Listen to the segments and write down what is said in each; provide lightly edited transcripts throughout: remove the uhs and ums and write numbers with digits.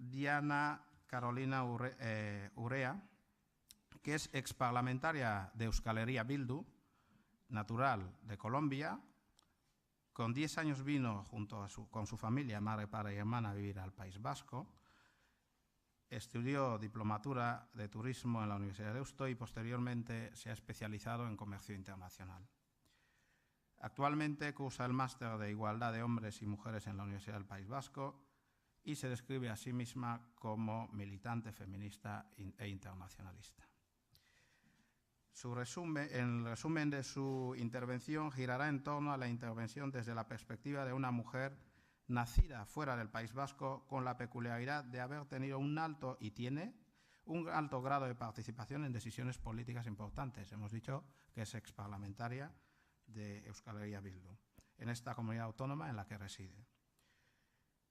Diana Carolina Urea, que es exparlamentaria de Euskal Herria Bildu, natural de Colombia. Con 10 años vino con su familia, madre, padre y hermana, a vivir al País Vasco. Estudió diplomatura de turismo en la Universidad de Deusto y posteriormente se ha especializado en comercio internacional. Actualmente cursa el máster de Igualdad de Hombres y Mujeres en la Universidad del País Vasco y se describe a sí misma como militante feminista e internacionalista. El resumen de su intervención girará en torno a la intervención desde la perspectiva de una mujer nacida fuera del País Vasco, con la peculiaridad de haber tenido un alto grado de participación en decisiones políticas importantes. Hemos dicho que es exparlamentaria de Euskal Herria Bildu, en esta comunidad autónoma en la que reside.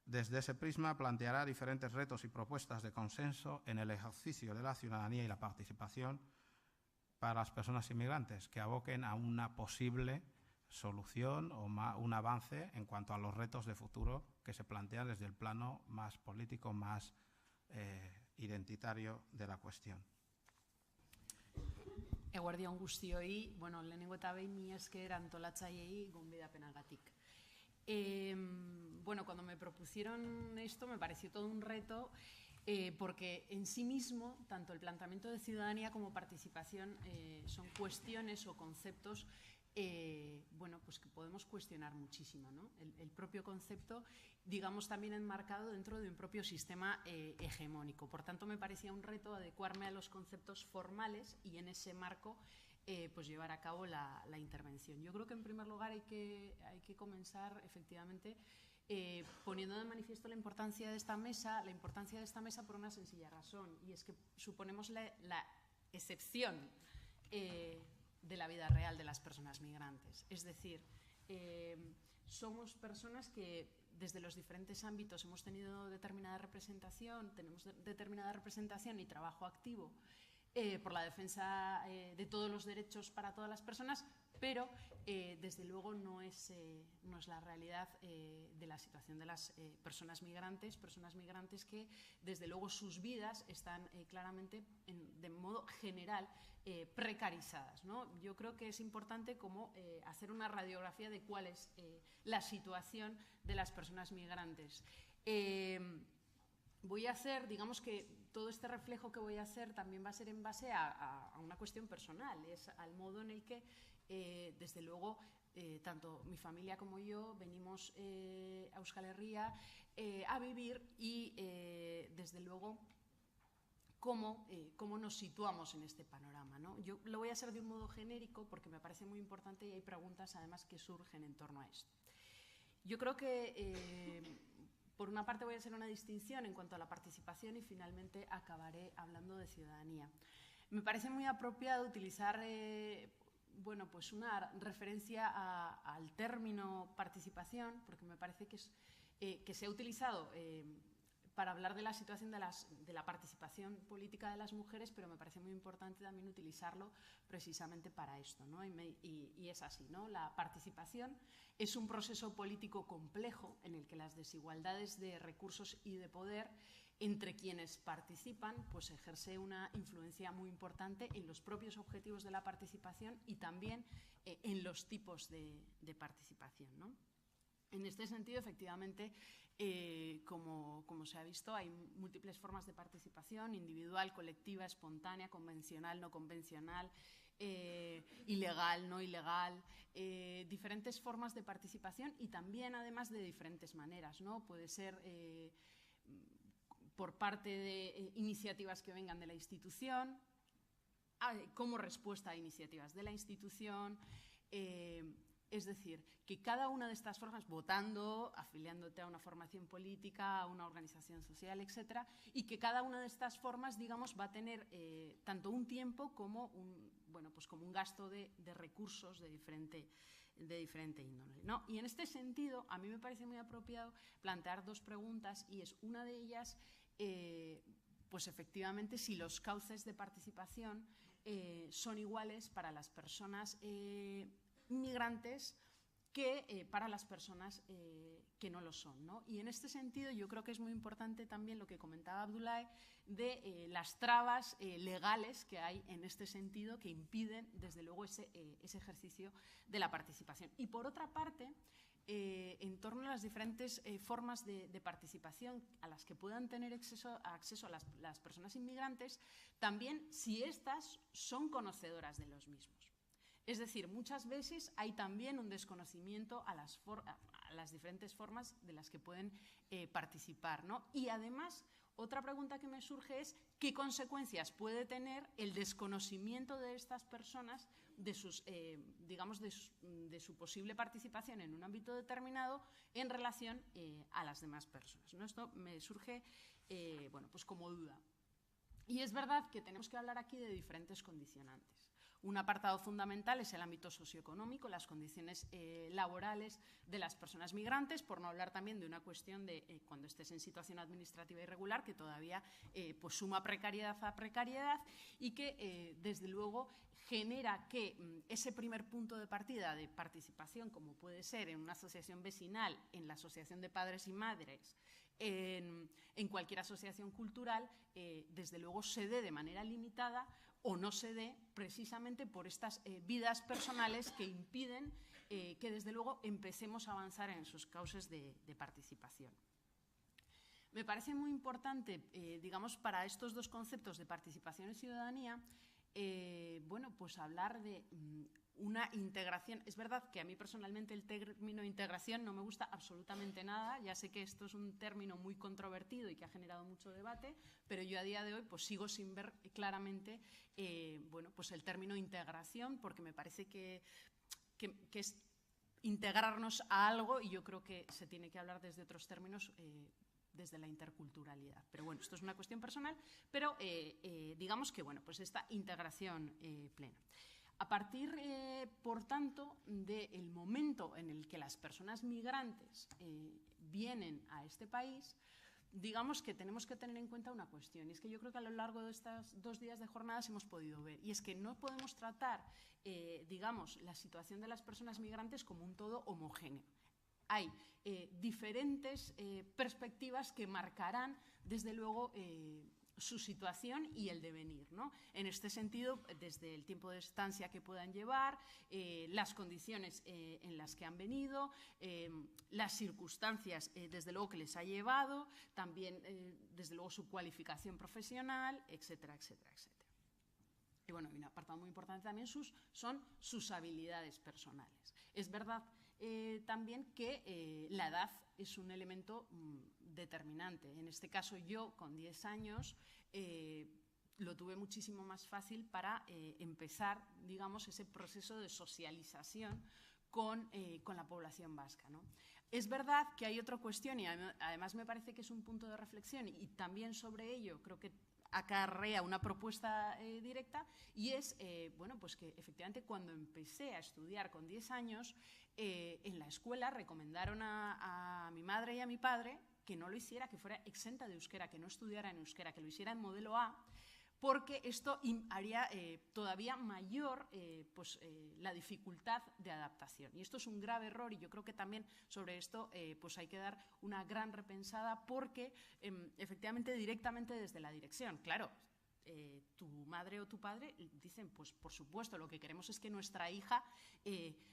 Desde ese prisma planteará diferentes retos y propuestas de consenso en el ejercicio de la ciudadanía y la participación para las personas inmigrantes, que aboquen a una posible solución o un avance en cuanto a los retos de futuro que se plantean desde el plano más político, más identitario de la cuestión. Eguerdion guztioi, lehenengo eta behin mila esker antolatzaileei gonbidapenagatik. Cuando me propusieron esto me pareció todo un reto, porque en sí mismo, tanto el planteamiento de ciudadanía como participación son cuestiones o conceptos pues que podemos cuestionar muchísimo, ¿no? El propio concepto, digamos, también enmarcado dentro de un propio sistema hegemónico. Por tanto, me parecía un reto adecuarme a los conceptos formales y en ese marco pues llevar a cabo la intervención. Yo creo que en primer lugar hay que comenzar efectivamente poniendo de manifiesto la importancia de esta mesa por una sencilla razón, y es que suponemos la excepción de la vida real de las personas migrantes. Es decir, somos personas que desde los diferentes ámbitos hemos tenido determinada representación, tenemos determinada representación y trabajo activo por la defensa de todos los derechos para todas las personas, pero desde luego no es la realidad de la situación de las personas migrantes que desde luego sus vidas están claramente, de modo general, precarizadas, ¿no? Yo creo que es importante como hacer una radiografía de cuál es la situación de las personas migrantes. Voy a hacer, digamos que todo este reflejo que voy a hacer también va a ser en base a una cuestión personal, es al modo en el que, desde luego, tanto mi familia como yo venimos a Euskal Herria a vivir y, desde luego, cómo nos situamos en este panorama, ¿no? Yo lo voy a hacer de un modo genérico porque me parece muy importante y hay preguntas, además, que surgen en torno a esto. Yo creo que por una parte voy a hacer una distinción en cuanto a la participación y finalmente acabaré hablando de ciudadanía. Me parece muy apropiado utilizar pues una referencia al término participación, porque me parece que se ha utilizado para hablar de la situación de la participación política de las mujeres, pero me parece muy importante también utilizarlo precisamente para esto, ¿no? Y es así, ¿no? La participación es un proceso político complejo en el que las desigualdades de recursos y de poder entre quienes participan pues ejerce una influencia muy importante en los propios objetivos de la participación y también en los tipos de participación, ¿no? En este sentido, efectivamente, como se ha visto, hay múltiples formas de participación: individual, colectiva, espontánea, convencional, no convencional, ilegal, no ilegal, diferentes formas de participación y también, además, de diferentes maneras, ¿no? Puede ser por parte de iniciativas que vengan de la institución, como respuesta a iniciativas de la institución. Es decir, que cada una de estas formas, votando, afiliándote a una formación política, a una organización social, etcétera, y que cada una de estas formas, digamos, va a tener tanto un tiempo como un gasto de recursos de diferente índole, ¿no? Y en este sentido, a mí me parece muy apropiado plantear dos preguntas, y es una de ellas, pues efectivamente, si los cauces de participación son iguales para las personas migrantes que para las personas que no lo son, ¿no? Y en este sentido yo creo que es muy importante también lo que comentaba Abdoulaye de las trabas legales que hay en este sentido que impiden desde luego ese ejercicio de la participación. Y por otra parte, en torno a las diferentes formas de participación a las que puedan tener acceso a las personas inmigrantes, también si éstas son conocedoras de los mismos. Es decir, muchas veces hay también un desconocimiento a las diferentes formas de las que pueden participar, ¿no? Y además, otra pregunta que me surge es ¿qué consecuencias puede tener el desconocimiento de estas personas de su posible participación en un ámbito determinado en relación a las demás personas, ¿no? Esto me surge bueno, pues como duda. Y es verdad que tenemos que hablar aquí de diferentes condicionantes. Un apartado fundamental es el ámbito socioeconómico, las condiciones laborales de las personas migrantes, por no hablar también de una cuestión de cuando estés en situación administrativa irregular, que todavía pues suma precariedad a precariedad y que desde luego genera que ese primer punto de partida de participación, como puede ser en una asociación vecinal, en la asociación de padres y madres, en cualquier asociación cultural, desde luego se dé de manera limitada o no se dé precisamente por estas vidas personales que impiden que desde luego empecemos a avanzar en sus causas de participación. Me parece muy importante, digamos, para estos dos conceptos de participación y ciudadanía, bueno, pues hablar de una integración. Es verdad que a mí personalmente el término integración no me gusta absolutamente nada. Ya sé que esto es un término muy controvertido y que ha generado mucho debate, pero yo a día de hoy pues sigo sin ver claramente bueno, pues el término integración, porque me parece que es integrarnos a algo y yo creo que se tiene que hablar desde otros términos, desde la interculturalidad. Pero bueno, esto es una cuestión personal, pero digamos que bueno, pues esta integración plena. A partir, por tanto, del momento en el que las personas migrantes vienen a este país, digamos que tenemos que tener en cuenta una cuestión, y es que yo creo que a lo largo de estos 2 días de jornadas hemos podido ver, y es que no podemos tratar, digamos, la situación de las personas migrantes como un todo homogéneo. Hay diferentes perspectivas que marcarán, desde luego, su situación y el devenir, ¿no? En este sentido, desde el tiempo de estancia que puedan llevar, las condiciones en las que han venido, las circunstancias, desde luego, que les ha llevado, también, desde luego, su cualificación profesional, etcétera, etcétera, etcétera. Y bueno, un apartado muy importante también son sus habilidades personales. Es verdad también que la edad es un elemento determinante. En este caso, yo con 10 años lo tuve muchísimo más fácil para empezar, digamos, ese proceso de socialización con la población vasca, ¿no? Es verdad que hay otra cuestión y además me parece que es un punto de reflexión y también sobre ello creo que acarrea una propuesta directa y es, bueno, pues que efectivamente cuando empecé a estudiar con 10 años, en la escuela recomendaron a mi madre y a mi padre que no lo hiciera, que fuera exenta de euskera, que no estudiara en euskera, que lo hiciera en modelo A, porque esto haría todavía mayor pues, la dificultad de adaptación. Y esto es un grave error y yo creo que también sobre esto pues hay que dar una gran repensada porque efectivamente directamente desde la dirección, claro, tu madre o tu padre dicen, pues por supuesto, lo que queremos es que nuestra hija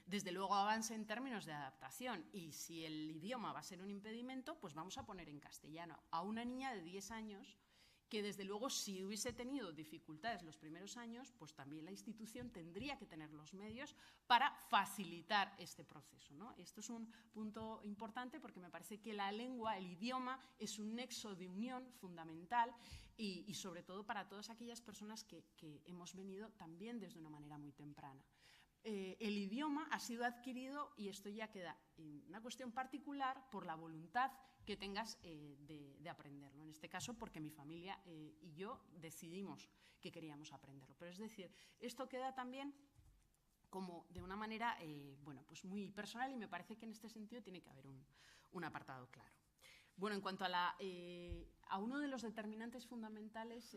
desde luego avance en términos de adaptación y si el idioma va a ser un impedimento, pues vamos a poner en castellano. A una niña de 10 años que desde luego si hubiese tenido dificultades los primeros años, pues también la institución tendría que tener los medios para facilitar este proceso, ¿no? Esto es un punto importante porque me parece que la lengua, el idioma, es un nexo de unión fundamental y sobre todo para todas aquellas personas que hemos venido también desde una manera muy temprana. El idioma ha sido adquirido, y esto ya queda en una cuestión particular, por la voluntad que tengas de aprenderlo. En este caso, porque mi familia y yo decidimos que queríamos aprenderlo. Pero es decir, esto queda también como de una manera bueno, pues muy personal y me parece que en este sentido tiene que haber un apartado claro. Bueno, en cuanto a uno de los determinantes fundamentales,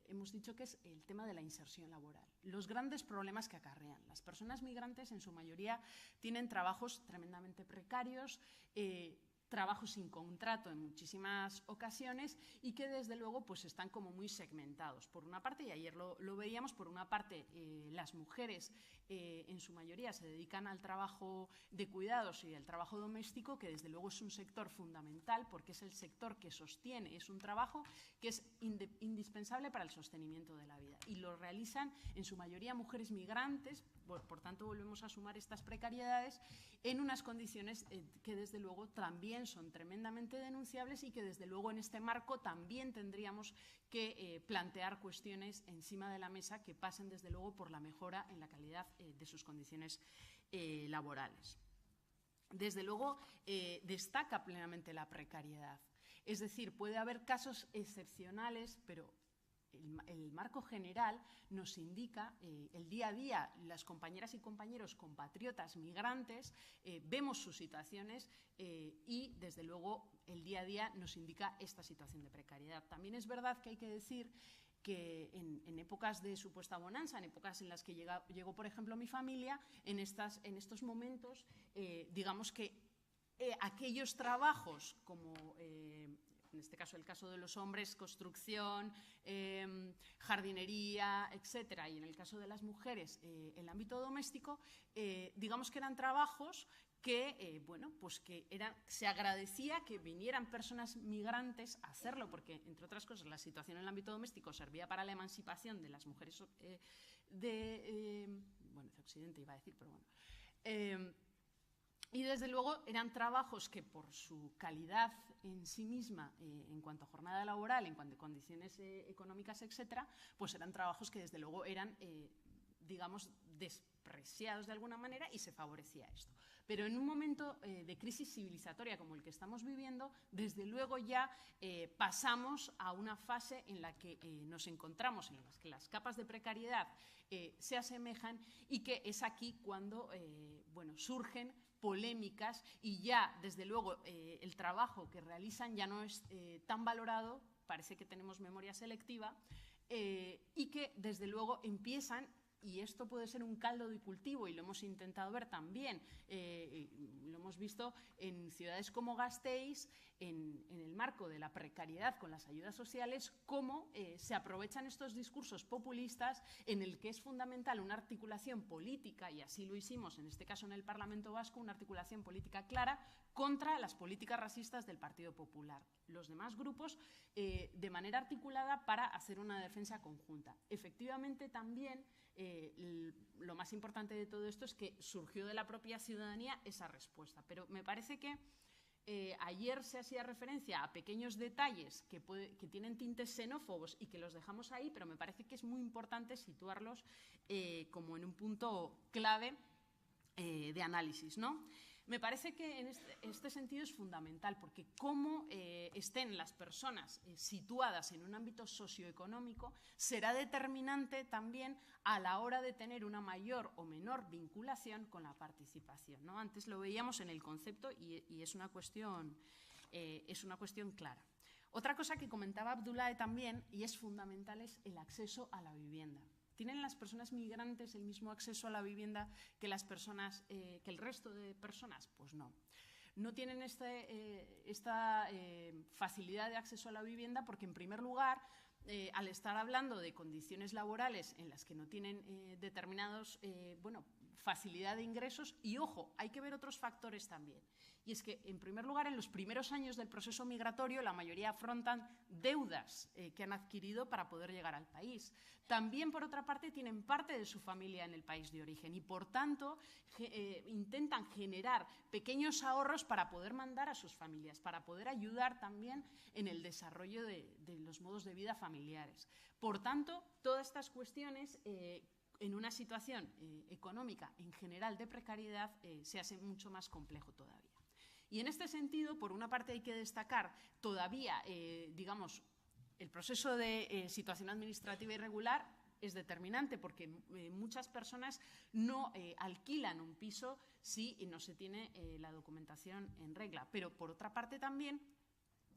hemos dicho que es el tema de la inserción laboral. Los grandes problemas que acarrean. Las personas migrantes, en su mayoría, tienen trabajos tremendamente precarios, trabajos sin contrato en muchísimas ocasiones y que desde luego pues están como muy segmentados. Por una parte, y ayer lo veíamos, por una parte las mujeres en su mayoría se dedican al trabajo de cuidados y al trabajo doméstico, que desde luego es un sector fundamental porque es el sector que sostiene, es un trabajo que es indispensable para el sostenimiento de la vida y lo realizan en su mayoría mujeres migrantes, por tanto volvemos a sumar estas precariedades en unas condiciones que desde luego también son tremendamente denunciables y que desde luego en este marco también tendríamos que plantear cuestiones encima de la mesa que pasen desde luego por la mejora en la calidad de sus condiciones laborales. Desde luego destaca plenamente la precariedad. Es decir, puede haber casos excepcionales, pero el marco general nos indica el día a día, las compañeras y compañeros compatriotas migrantes, vemos sus situaciones y desde luego el día a día nos indica esta situación de precariedad. También es verdad que hay que decir que en épocas de supuesta bonanza, en épocas en las que llegó por ejemplo mi familia, en estos momentos, digamos que aquellos trabajos como en este caso el caso de los hombres, construcción, jardinería, etcétera, y en el caso de las mujeres, el ámbito doméstico, digamos que eran trabajos que, bueno, pues que se agradecía que vinieran personas migrantes a hacerlo, porque, entre otras cosas, la situación en el ámbito doméstico servía para la emancipación de las mujeres bueno, de Occidente iba a decir, pero bueno. Y desde luego eran trabajos que por su calidad en sí misma, en cuanto a jornada laboral, en cuanto a condiciones económicas, etcétera, pues eran trabajos que desde luego eran, digamos, despreciados de alguna manera y se favorecía esto. Pero en un momento de crisis civilizatoria como el que estamos viviendo, desde luego ya pasamos a una fase en la que nos encontramos, en las que las capas de precariedad se asemejan y que es aquí cuando bueno, surgen polémicas y ya, desde luego, el trabajo que realizan ya no es tan valorado, parece que tenemos memoria selectiva, y que, desde luego, empiezan, y esto puede ser un caldo de cultivo, y lo hemos intentado ver también, lo hemos visto en ciudades como Gasteiz, en el marco de la precariedad con las ayudas sociales, cómo se aprovechan estos discursos populistas en el que es fundamental una articulación política, y así lo hicimos en este caso en el Parlamento Vasco, una articulación política clara contra las políticas racistas del Partido Popular. Los demás grupos de manera articulada para hacer una defensa conjunta. Efectivamente también lo más importante de todo esto es que surgió de la propia ciudadanía esa respuesta, pero me parece que ayer se hacía referencia a pequeños detalles que tienen tintes xenófobos y que los dejamos ahí, pero me parece que es muy importante situarlos como en un punto clave de análisis, ¿no? Me parece que en este sentido es fundamental, porque cómo estén las personas situadas en un ámbito socioeconómico será determinante también a la hora de tener una mayor o menor vinculación con la participación, ¿no? Antes lo veíamos en el concepto y es una cuestión clara. Otra cosa que comentaba Abdoulaye también, y es fundamental, es el acceso a la vivienda. ¿Tienen las personas migrantes el mismo acceso a la vivienda que el resto de personas? Pues no. No tienen esta facilidad de acceso a la vivienda porque, en primer lugar, al estar hablando de condiciones laborales en las que no tienen determinados, facilidad de ingresos, y ojo, hay que ver otros factores también. Y es que, en primer lugar, en los primeros años del proceso migratorio, la mayoría afrontan deudas que han adquirido para poder llegar al país. También, por otra parte, tienen parte de su familia en el país de origen y, por tanto, intentan generar pequeños ahorros para poder mandar a sus familias, para poder ayudar también en el desarrollo de los modos de vida familiares. Por tanto, todas estas cuestiones en una situación económica en general de precariedad se hace mucho más complejo todavía. Y en este sentido, por una parte hay que destacar todavía, digamos, el proceso de situación administrativa irregular es determinante porque muchas personas no alquilan un piso si no se tiene la documentación en regla. Pero por otra parte también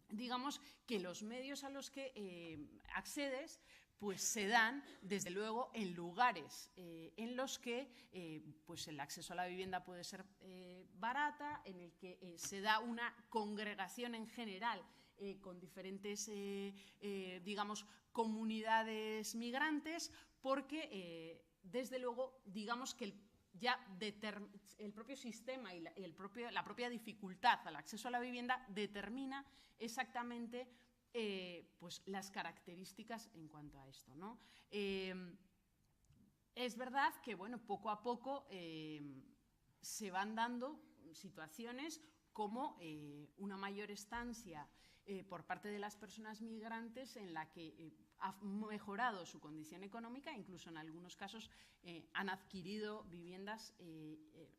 digamos que los medios a los que accedes pues se dan, desde luego, en lugares en los que pues el acceso a la vivienda puede ser barata, en el que se da una congregación en general con diferentes, digamos, comunidades migrantes, porque, desde luego, digamos que el propio sistema y la propia dificultad al acceso a la vivienda determina exactamente pues las características en cuanto a esto, ¿no? Es verdad que, bueno, poco a poco se van dando situaciones como una mayor estancia por parte de las personas migrantes en la que ha mejorado su condición económica, incluso en algunos casos han adquirido viviendas,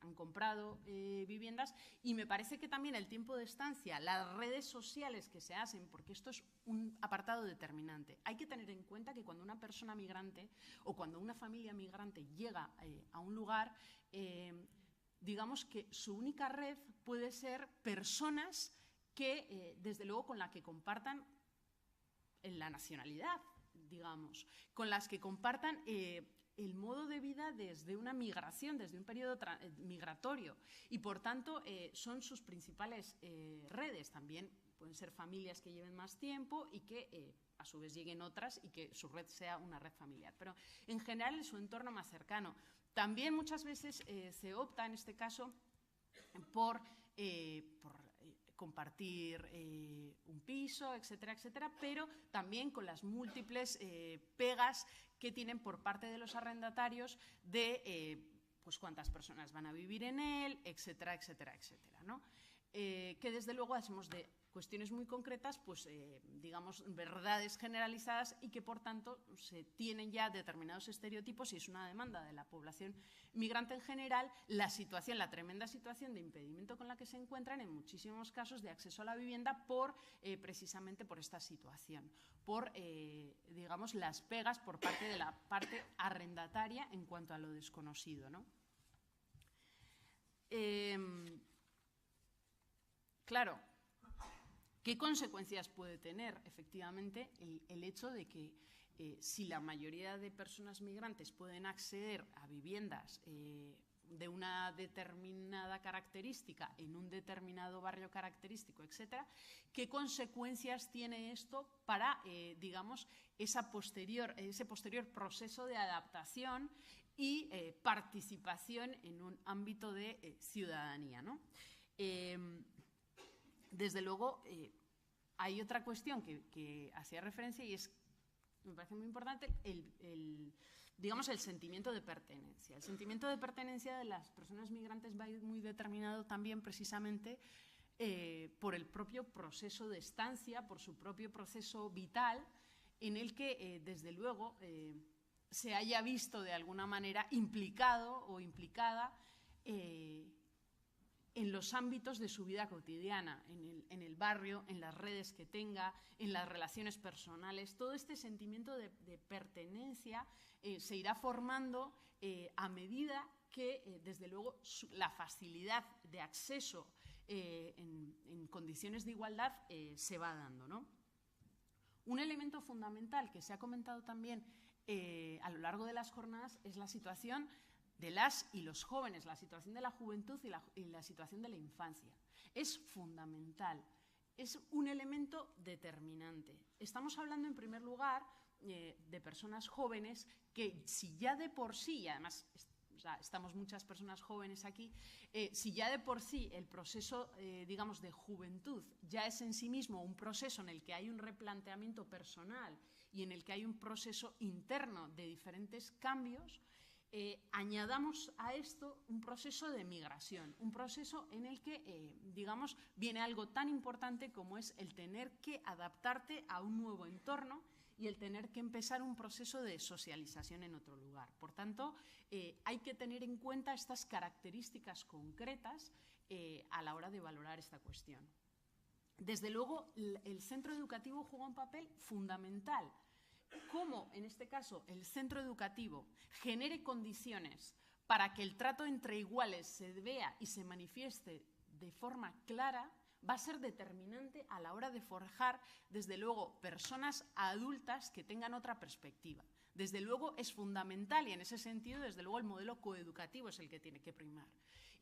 han comprado viviendas, y me parece que también el tiempo de estancia, las redes sociales que se hacen, porque esto es un apartado determinante. Hay que tener en cuenta que cuando una persona migrante o cuando una familia migrante llega a un lugar, digamos que su única red puede ser personas que, desde luego, con la que compartan la nacionalidad, digamos, con las que compartan el modo de vida desde una migración, desde un periodo migratorio, y por tanto son sus principales redes. También pueden ser familias que lleven más tiempo y que a su vez lleguen otras y que su red sea una red familiar, pero en general es su entorno más cercano. También muchas veces se opta en este caso por compartir un piso, etcétera, etcétera, pero también con las múltiples pegas que tienen por parte de los arrendatarios de pues cuántas personas van a vivir en él, etcétera, etcétera, etcétera, ¿no? Que desde luego hacemos de cuestiones muy concretas, pues digamos, verdades generalizadas, y que por tanto se tienen ya determinados estereotipos, y es una demanda de la población migrante en general la tremenda situación de impedimento con la que se encuentran en muchísimos casos de acceso a la vivienda precisamente por esta situación, por digamos, las pegas por parte de la parte arrendataria en cuanto a lo desconocido, ¿no? Claro, ¿qué consecuencias puede tener efectivamente el hecho de que si la mayoría de personas migrantes pueden acceder a viviendas de una determinada característica en un determinado barrio característico, etcétera, qué consecuencias tiene esto para, digamos, ese posterior proceso de adaptación y participación en un ámbito de ciudadanía, ¿no? Desde luego, hay otra cuestión que hacía referencia, y es, me parece muy importante, digamos, el sentimiento de pertenencia. El sentimiento de pertenencia de las personas migrantes va a ir muy determinado también precisamente por el propio proceso de estancia, por su propio proceso vital, en el que, desde luego, se haya visto de alguna manera implicado o implicada en los ámbitos de su vida cotidiana, en el barrio, en las redes que tenga, en las relaciones personales. Todo este sentimiento de pertenencia se irá formando a medida que, desde luego, la facilidad de acceso en condiciones de igualdad se va dando, ¿no? Un elemento fundamental que se ha comentado también a lo largo de las jornadas es la situación de las y los jóvenes, la situación de la juventud y la situación de la infancia. Es fundamental, es un elemento determinante. Estamos hablando, en primer lugar, de personas jóvenes que, si ya de por sí, y además estamos muchas personas jóvenes aquí, si ya de por sí el proceso, digamos, de juventud ya es en sí mismo un proceso en el que hay un replanteamiento personal y en el que hay un proceso interno de diferentes cambios, añadamos a esto un proceso de migración, un proceso en el que, digamos, viene algo tan importante como es el tener que adaptarte a un nuevo entorno y el tener que empezar un proceso de socialización en otro lugar. Por tanto, hay que tener en cuenta estas características concretas a la hora de valorar esta cuestión. Desde luego, el centro educativo juega un papel fundamental. Cómo, en este caso, el centro educativo genere condiciones para que el trato entre iguales se vea y se manifieste de forma clara va a ser determinante a la hora de forjar, desde luego, personas adultas que tengan otra perspectiva. Desde luego es fundamental y en ese sentido, desde luego, el modelo coeducativo es el que tiene que primar.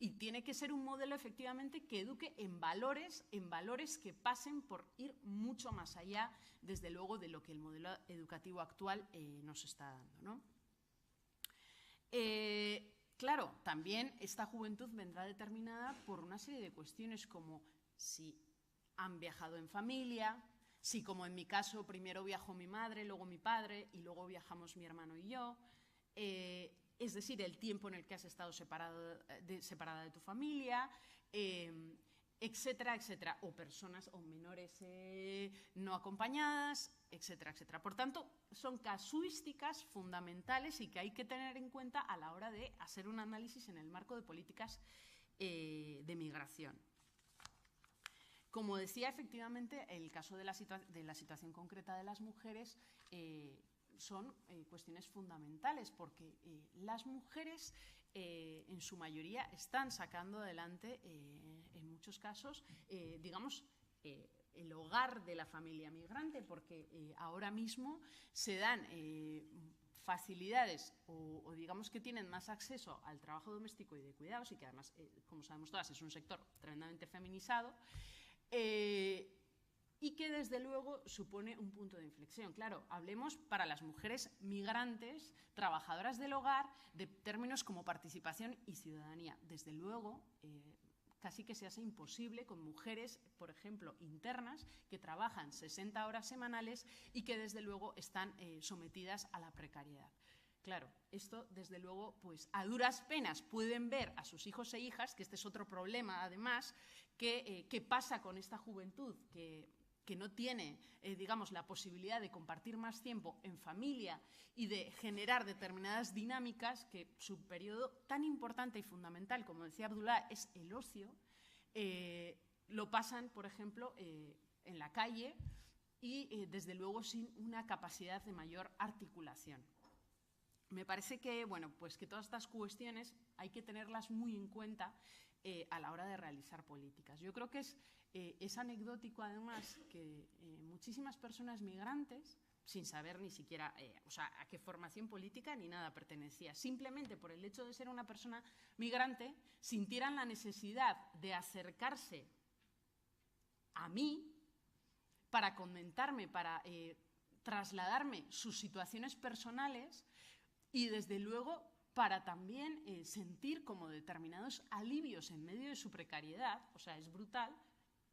Y tiene que ser un modelo, efectivamente, que eduque en valores que pasen por ir mucho más allá, desde luego, de lo que el modelo educativo actual nos está dando, ¿no? Claro, también esta juventud vendrá determinada por una serie de cuestiones como si han viajado en familia, si, como en mi caso, primero viajó mi madre, luego mi padre y luego viajamos mi hermano y yo, es decir, el tiempo en el que has estado separada de tu familia, etcétera, etcétera, o personas o menores no acompañadas, etcétera, etcétera. Por tanto, son casuísticas fundamentales y que hay que tener en cuenta a la hora de hacer un análisis en el marco de políticas de migración. Como decía, efectivamente, el caso de la situación concreta de las mujeres son cuestiones fundamentales porque las mujeres en su mayoría están sacando adelante en muchos casos, digamos, el hogar de la familia migrante, porque ahora mismo se dan facilidades o digamos que tienen más acceso al trabajo doméstico y de cuidados y que además, como sabemos todas, es un sector tremendamente feminizado. Y que desde luego supone un punto de inflexión. Claro, hablemos para las mujeres migrantes, trabajadoras del hogar, de términos como participación y ciudadanía. Desde luego, casi que se hace imposible con mujeres, por ejemplo, internas, que trabajan 60 horas semanales y que desde luego están sometidas a la precariedad. Claro, esto desde luego, pues a duras penas pueden ver a sus hijos e hijas, que este es otro problema además, qué pasa con esta juventud que no tiene, digamos, la posibilidad de compartir más tiempo en familia y de generar determinadas dinámicas, que su periodo tan importante y fundamental, como decía Abdullah, es el ocio, lo pasan, por ejemplo, en la calle y, desde luego, sin una capacidad de mayor articulación. Me parece que, bueno, pues que todas estas cuestiones hay que tenerlas muy en cuenta a la hora de realizar políticas. Yo creo que es anecdótico, además, que muchísimas personas migrantes, sin saber ni siquiera o sea, a qué formación política ni nada pertenecía, simplemente por el hecho de ser una persona migrante, sintieran la necesidad de acercarse a mí para comentarme, para trasladarme sus situaciones personales y, desde luego, para también sentir como determinados alivios en medio de su precariedad. O sea, es brutal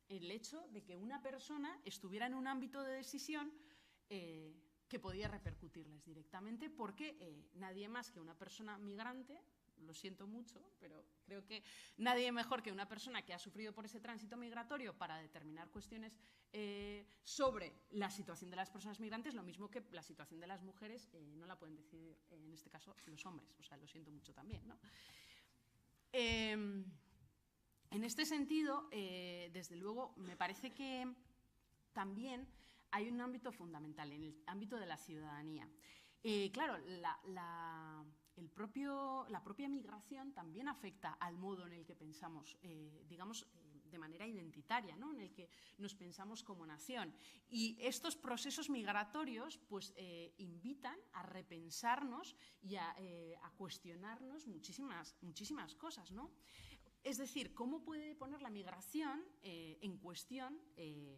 el hecho de que una persona estuviera en un ámbito de decisión que podía repercutirles directamente, porque nadie más que una persona migrante, lo siento mucho, pero creo que nadie mejor que una persona que ha sufrido por ese tránsito migratorio para determinar cuestiones sobre la situación de las personas migrantes, lo mismo que la situación de las mujeres no la pueden decidir, en este caso, los hombres. O sea, lo siento mucho también, ¿no? En este sentido, desde luego, me parece que también hay un ámbito fundamental, en el ámbito de la ciudadanía. Claro, la propia migración también afecta al modo en el que pensamos, digamos, de manera identitaria, ¿no? En el que nos pensamos como nación. Y estos procesos migratorios, pues, invitan a repensarnos y a cuestionarnos muchísimas cosas, ¿no? Es decir, ¿cómo puede poner la migración en cuestión,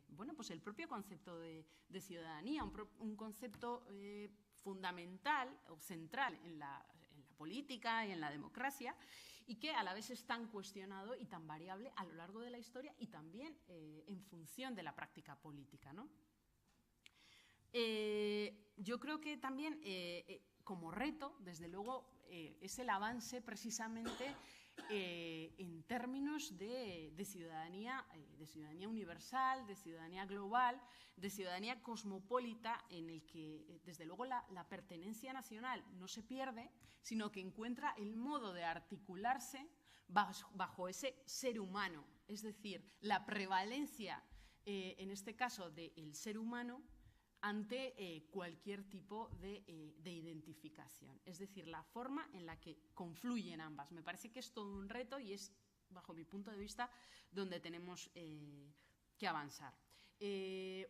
bueno, pues el propio concepto de ciudadanía, un concepto fundamental o central en la política y en la democracia, y que a la vez es tan cuestionado y tan variable a lo largo de la historia y también en función de la práctica política, ¿no? Yo creo que también como reto, desde luego, es el avance precisamente en términos de ciudadanía universal, de ciudadanía global, de ciudadanía cosmopolita, en el que, desde luego, la pertenencia nacional no se pierde, sino que encuentra el modo de articularse bajo ese ser humano, es decir, la prevalencia, en este caso, del ser humano ante cualquier tipo de identificación. Es decir, la forma en la que confluyen ambas. Me parece que es todo un reto y es bajo mi punto de vista, donde tenemos que avanzar.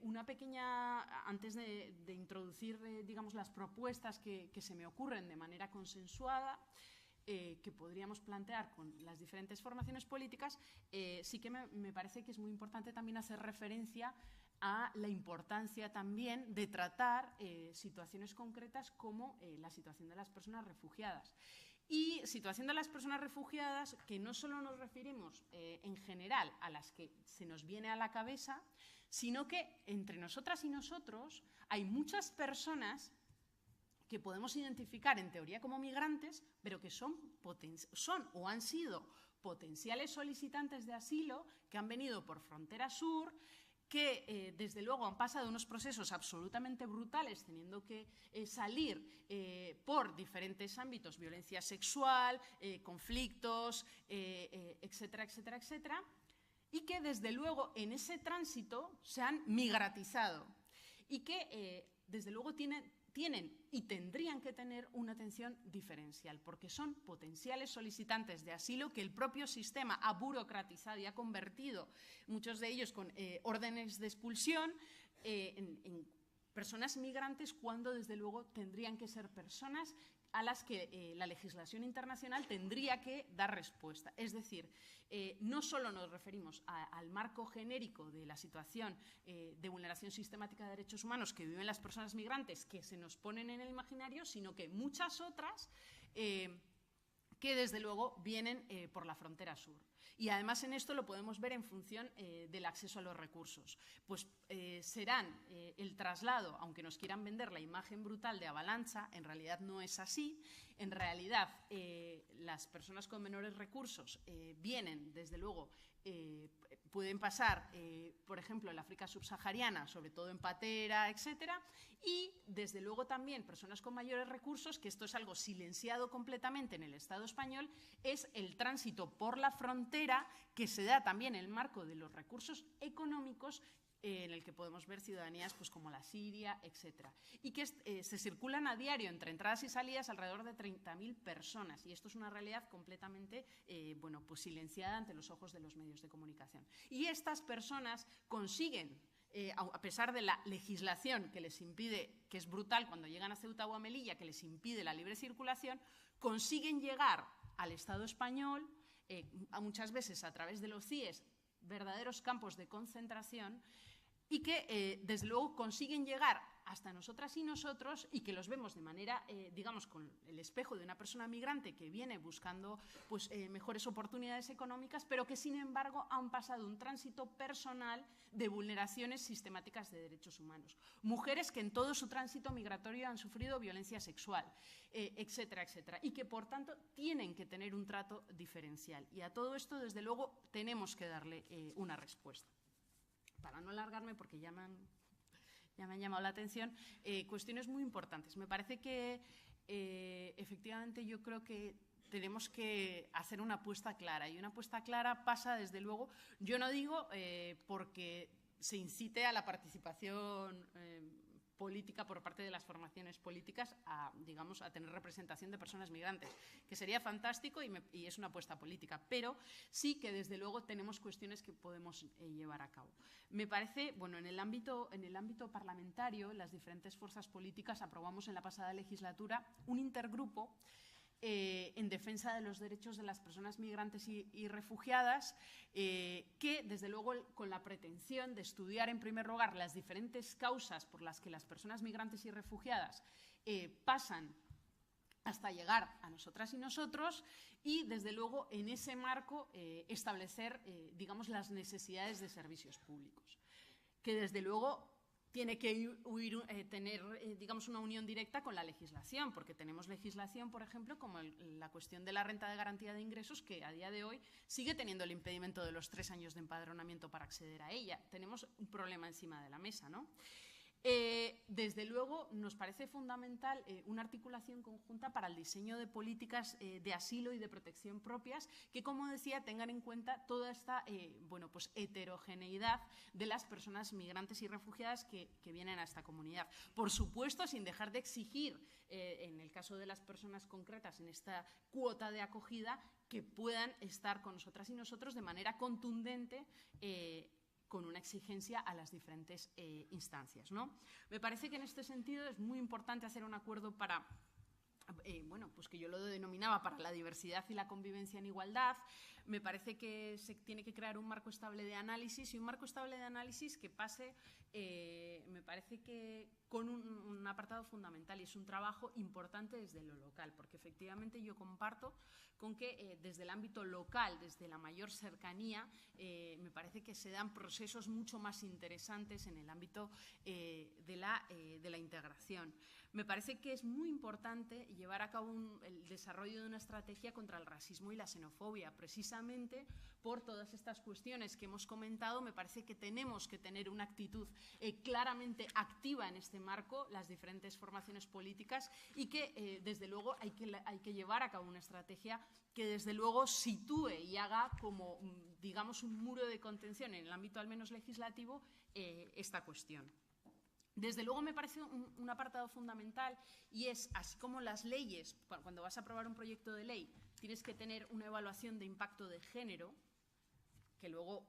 Una pequeña, antes de introducir, digamos, las propuestas que se me ocurren de manera consensuada, que podríamos plantear con las diferentes formaciones políticas, sí que me parece que es muy importante también hacer referencia a la importancia también de tratar situaciones concretas como la situación de las personas refugiadas. Y situación de las personas refugiadas que no solo nos referimos en general a las que se nos viene a la cabeza, sino que entre nosotras y nosotros hay muchas personas que podemos identificar en teoría como migrantes, pero que son o han sido potenciales solicitantes de asilo, que han venido por frontera sur, que desde luego han pasado unos procesos absolutamente brutales, teniendo que salir por diferentes ámbitos, violencia sexual, conflictos, etcétera, etcétera, etcétera, y que desde luego en ese tránsito se han migratizado y que desde luego tienen y tendrían que tener una atención diferencial, porque son potenciales solicitantes de asilo que el propio sistema ha burocratizado y ha convertido, muchos de ellos con órdenes de expulsión, en personas migrantes, cuando desde luego tendrían que ser personas a las que la legislación internacional tendría que dar respuesta. Es decir, no solo nos referimos al marco genérico de la situación de vulneración sistemática de derechos humanos que viven las personas migrantes que se nos ponen en el imaginario, sino que muchas otras que desde luego vienen por la frontera sur. Y además en esto lo podemos ver en función del acceso a los recursos. Pues serán el traslado, aunque nos quieran vender la imagen brutal de avalancha, en realidad no es así. En realidad las personas con menores recursos vienen, desde luego, pueden pasar, por ejemplo, en la África subsahariana, sobre todo en patera, etcétera, y desde luego también personas con mayores recursos, que esto es algo silenciado completamente en el Estado español, es el tránsito por la frontera que se da también en el marco de los recursos económicos, en el que podemos ver ciudadanías pues, como la siria, etcétera, y que se circulan a diario entre entradas y salidas alrededor de 30.000 personas, y esto es una realidad completamente bueno, pues silenciada ante los ojos de los medios de comunicación. Y estas personas consiguen, a pesar de la legislación que les impide, que es brutal cuando llegan a Ceuta o a Melilla, que les impide la libre circulación, consiguen llegar al Estado español, muchas veces a través de los CIES, verdaderos campos de concentración, y que desde luego consiguen llegar hasta nosotras y nosotros, y que los vemos de manera, digamos, con el espejo de una persona migrante que viene buscando pues, mejores oportunidades económicas, pero que sin embargo han pasado un tránsito personal de vulneraciones sistemáticas de derechos humanos. Mujeres que en todo su tránsito migratorio han sufrido violencia sexual, etcétera, etcétera, y que por tanto tienen que tener un trato diferencial. Y a todo esto, desde luego, tenemos que darle una respuesta. Para no alargarme, porque ya me han llamado la atención, cuestiones muy importantes. Me parece que efectivamente yo creo que tenemos que hacer una apuesta clara, y una apuesta clara pasa, desde luego, yo no digo porque se incite a la participación política por parte de las formaciones políticas a, digamos, a tener representación de personas migrantes, que sería fantástico y es una apuesta política, pero sí que desde luego tenemos cuestiones que podemos llevar a cabo. Me parece, bueno, en el ámbito parlamentario, las diferentes fuerzas políticas aprobamos en la pasada legislatura un intergrupo en defensa de los derechos de las personas migrantes y refugiadas, que, desde luego, con la pretensión de estudiar, en primer lugar, las diferentes causas por las que las personas migrantes y refugiadas pasan hasta llegar a nosotras y nosotros, y, desde luego, en ese marco establecer, digamos, las necesidades de servicios públicos, que, desde luego, tiene que tener, digamos, una unión directa con la legislación, porque tenemos legislación, por ejemplo, como la cuestión de la renta de garantía de ingresos, que a día de hoy sigue teniendo el impedimento de los 3 años de empadronamiento para acceder a ella. Tenemos un problema encima de la mesa, ¿no? Desde luego, nos parece fundamental una articulación conjunta para el diseño de políticas de asilo y de protección propias que, como decía, tengan en cuenta toda esta bueno, pues heterogeneidad de las personas migrantes y refugiadas que vienen a esta comunidad. Por supuesto, sin dejar de exigir, en el caso de las personas concretas, en esta cuota de acogida, que puedan estar con nosotras y nosotros de manera contundente, con una exigencia a las diferentes instancias, ¿no? Me parece que en este sentido es muy importante hacer un acuerdo para, bueno, pues que yo lo denominaba para la diversidad y la convivencia en igualdad. Me parece que se tiene que crear un marco estable de análisis, y un marco estable de análisis que pase, me parece que con un apartado fundamental, y es un trabajo importante desde lo local, porque efectivamente yo comparto con que desde el ámbito local, desde la mayor cercanía, me parece que se dan procesos mucho más interesantes en el ámbito de la integración. Me parece que es muy importante llevar a cabo el desarrollo de una estrategia contra el racismo y la xenofobia. Precisamente por todas estas cuestiones que hemos comentado, me parece que tenemos que tener una actitud claramente activa en este marco, las diferentes formaciones políticas, y que desde luego hay que llevar a cabo una estrategia que desde luego sitúe y haga como, digamos, un muro de contención en el ámbito al menos legislativo esta cuestión. Desde luego me parece un apartado fundamental, y es, así como las leyes, cuando vas a aprobar un proyecto de ley, tienes que tener una evaluación de impacto de género, que luego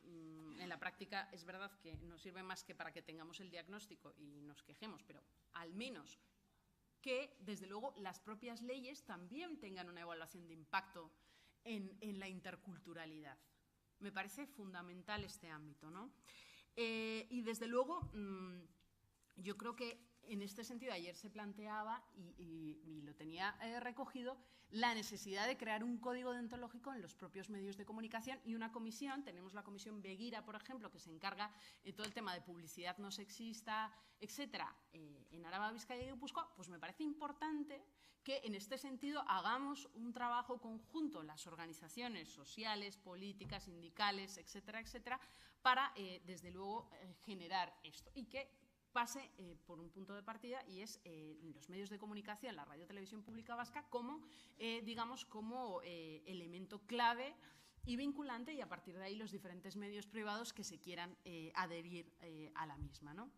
en la práctica es verdad que no sirve más que para que tengamos el diagnóstico y nos quejemos, pero al menos que desde luego las propias leyes también tengan una evaluación de impacto en la interculturalidad. Me parece fundamental este ámbito, ¿no? Y desde luego, yo creo que en este sentido ayer se planteaba, y lo tenía recogido, la necesidad de crear un código deontológico en los propios medios de comunicación y una comisión. Tenemos la comisión Begira, por ejemplo, que se encarga de todo el tema de publicidad no sexista, etcétera, en Araba, Vizcaya y Guipúzcoa. Pues me parece importante que en este sentido hagamos un trabajo conjunto, las organizaciones sociales, políticas, sindicales, etcétera, etcétera, para, desde luego, generar esto, y que pase por un punto de partida, y es los medios de comunicación, la Radio Televisión Pública Vasca, como, digamos, como elemento clave y vinculante, y a partir de ahí los diferentes medios privados que se quieran adherir a la misma, ¿no?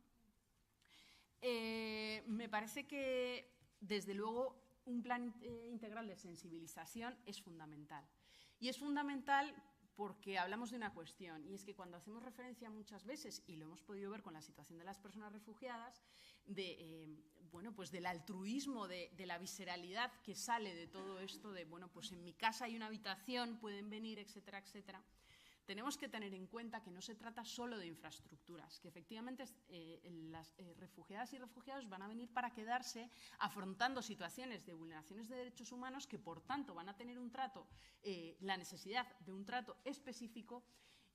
Me parece que, desde luego, un plan integral de sensibilización es fundamental. Y es fundamental porque hablamos de una cuestión, y es que cuando hacemos referencia muchas veces, y lo hemos podido ver con la situación de las personas refugiadas, bueno, pues del altruismo, de la visceralidad que sale de todo esto, de, bueno, pues en mi casa hay una habitación, pueden venir, etcétera, etcétera. Tenemos que tener en cuenta que no se trata solo de infraestructuras, que efectivamente las refugiadas y refugiados van a venir para quedarse, afrontando situaciones de vulneraciones de derechos humanos, que por tanto van a tener un trato, la necesidad de un trato específico,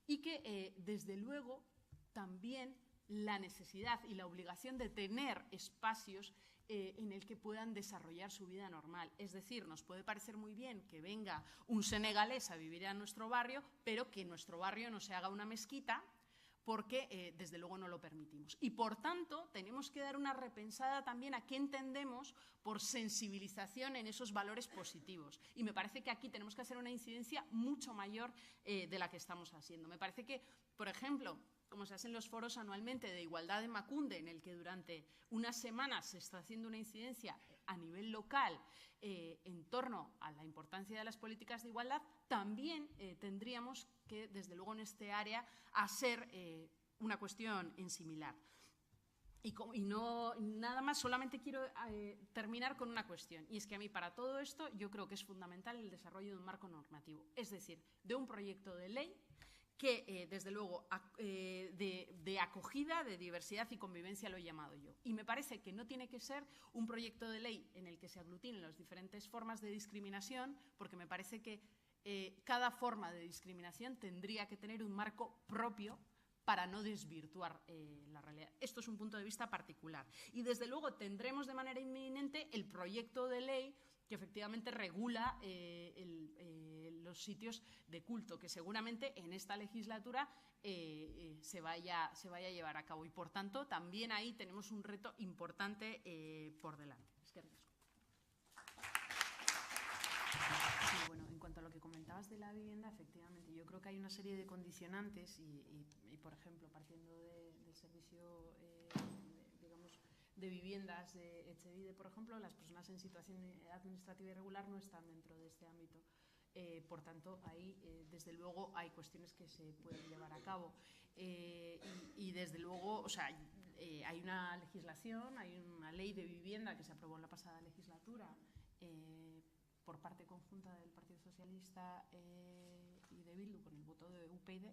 y que desde luego también la necesidad y la obligación de tener espacios en el que puedan desarrollar su vida normal. Es decir, nos puede parecer muy bien que venga un senegalés a vivir a nuestro barrio, pero que en nuestro barrio no se haga una mezquita, porque desde luego no lo permitimos. Y por tanto tenemos que dar una repensada también a qué entendemos por sensibilización en esos valores positivos. Y me parece que aquí tenemos que hacer una incidencia mucho mayor de la que estamos haciendo. Me parece que, por ejemplo, como se hacen los foros anualmente de igualdad de Emakunde, en el que durante unas semanas se está haciendo una incidencia a nivel local en torno a la importancia de las políticas de igualdad, también tendríamos que, desde luego en este área, hacer una cuestión en similar. Y no, nada más, solamente quiero terminar con una cuestión, y es que a mí, para todo esto, yo creo que es fundamental el desarrollo de un marco normativo, es decir, de un proyecto de ley que, desde luego, de acogida, de diversidad y convivencia lo he llamado yo. Y me parece que no tiene que ser un proyecto de ley en el que se aglutinen las diferentes formas de discriminación, porque me parece que cada forma de discriminación tendría que tener un marco propio para no desvirtuar la realidad. Esto es un punto de vista particular. Y, desde luego, tendremos de manera inminente el proyecto de ley que efectivamente regula los sitios de culto, que seguramente en esta legislatura se vaya a llevar a cabo. Y, por tanto, también ahí tenemos un reto importante por delante. Es que sí, bueno, en cuanto a lo que comentabas de la vivienda, efectivamente, yo creo que hay una serie de condicionantes y por ejemplo, partiendo del servicio de viviendas de Etxebide, por ejemplo, las personas en situación administrativa irregular no están dentro de este ámbito. Por tanto, ahí, desde luego, hay cuestiones que se pueden llevar a cabo. Y desde luego, o sea, hay una legislación, hay una ley de vivienda que se aprobó en la pasada legislatura por parte conjunta del Partido Socialista y de Bildu, con el voto de UPyD,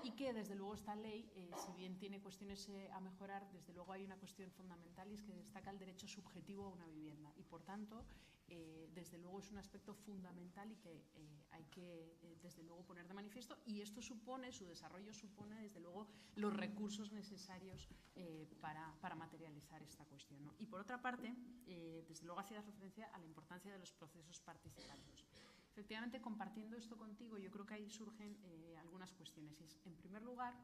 y que desde luego esta ley, si bien tiene cuestiones a mejorar, desde luego hay una cuestión fundamental, y es que destaca el derecho subjetivo a una vivienda, y por tanto desde luego es un aspecto fundamental y que hay que desde luego poner de manifiesto, y esto supone, su desarrollo supone desde luego los recursos necesarios para materializar esta cuestión, ¿no? Y por otra parte, desde luego hacía referencia a la importancia de los procesos participativos. Efectivamente, compartiendo esto contigo, yo creo que ahí surgen algunas cuestiones. En primer lugar,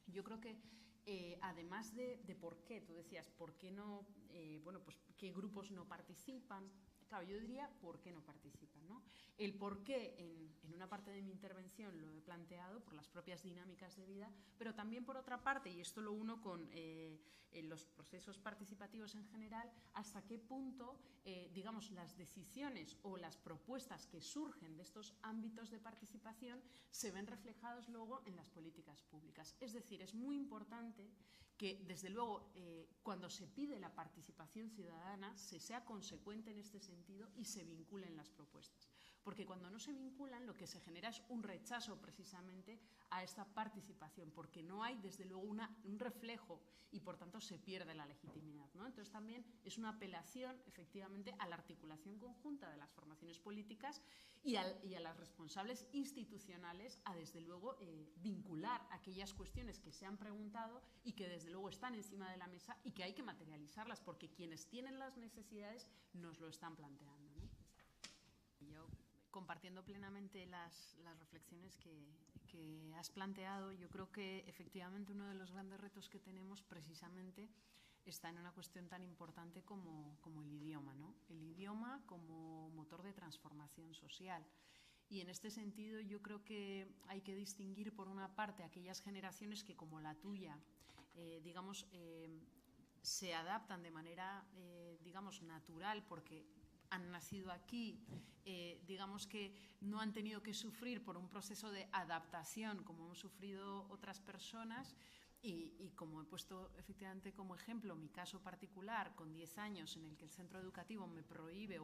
yo creo que además de por qué, tú decías, ¿por qué no, bueno, pues qué grupos no participan? Claro, yo diría por qué no participan, ¿no? El por qué en una parte de mi intervención lo he planteado por las propias dinámicas de vida, pero también por otra parte, y esto lo uno con los procesos participativos en general, hasta qué punto, digamos, las decisiones o las propuestas que surgen de estos ámbitos de participación se ven reflejados luego en las políticas públicas. Es decir, es muy importante que, desde luego, cuando se pide la participación ciudadana, se sea consecuente en este sentido y se vinculen las propuestas. Porque cuando no se vinculan, lo que se genera es un rechazo precisamente a esta participación, porque no hay, desde luego, un reflejo y, por tanto, se pierde la legitimidad, ¿no? Entonces, también es una apelación, efectivamente, a la articulación conjunta de las formaciones políticas y a las responsables institucionales a, desde luego, vincular aquellas cuestiones que se han preguntado y que, desde luego, están encima de la mesa y que hay que materializarlas, porque quienes tienen las necesidades nos lo están planteando, ¿no? Yo, compartiendo plenamente las reflexiones que has planteado, yo creo que efectivamente uno de los grandes retos que tenemos precisamente está en una cuestión tan importante como el idioma, ¿no? El idioma como motor de transformación social. Y en este sentido yo creo que hay que distinguir, por una parte, aquellas generaciones que, como la tuya, digamos, se adaptan de manera, digamos, natural, porque han nacido aquí, digamos que no han tenido que sufrir por un proceso de adaptación como hemos sufrido otras personas, y como he puesto efectivamente como ejemplo mi caso particular con 10 años en el que el centro educativo me prohíbe,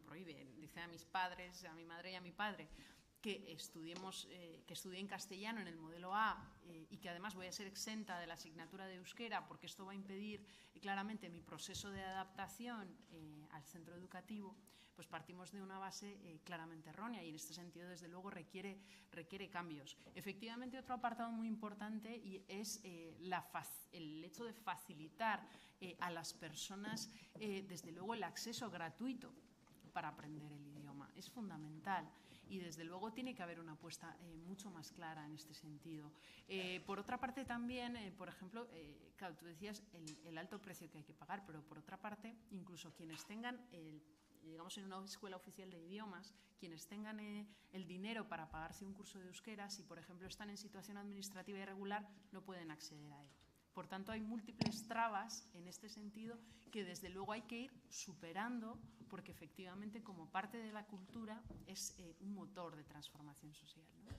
prohíbe, dice a mis padres, a mi madre y a mi padre, que estudie en castellano en el modelo A, y que además voy a ser exenta de la asignatura de euskera porque esto va a impedir claramente mi proceso de adaptación al centro educativo, pues partimos de una base claramente errónea, y en este sentido desde luego requiere cambios. Efectivamente, otro apartado muy importante es el hecho de facilitar a las personas desde luego el acceso gratuito para aprender el idioma. Es fundamental. Y desde luego tiene que haber una apuesta mucho más clara en este sentido. Por otra parte también, por ejemplo, claro, tú decías el alto precio que hay que pagar, pero por otra parte, incluso quienes tengan, digamos, en una escuela oficial de idiomas, quienes tengan el dinero para pagarse un curso de euskera, si por ejemplo están en situación administrativa irregular, no pueden acceder a él. Por tanto, hay múltiples trabas en este sentido que desde luego hay que ir superando, porque efectivamente como parte de la cultura es un motor de transformación social, ¿no?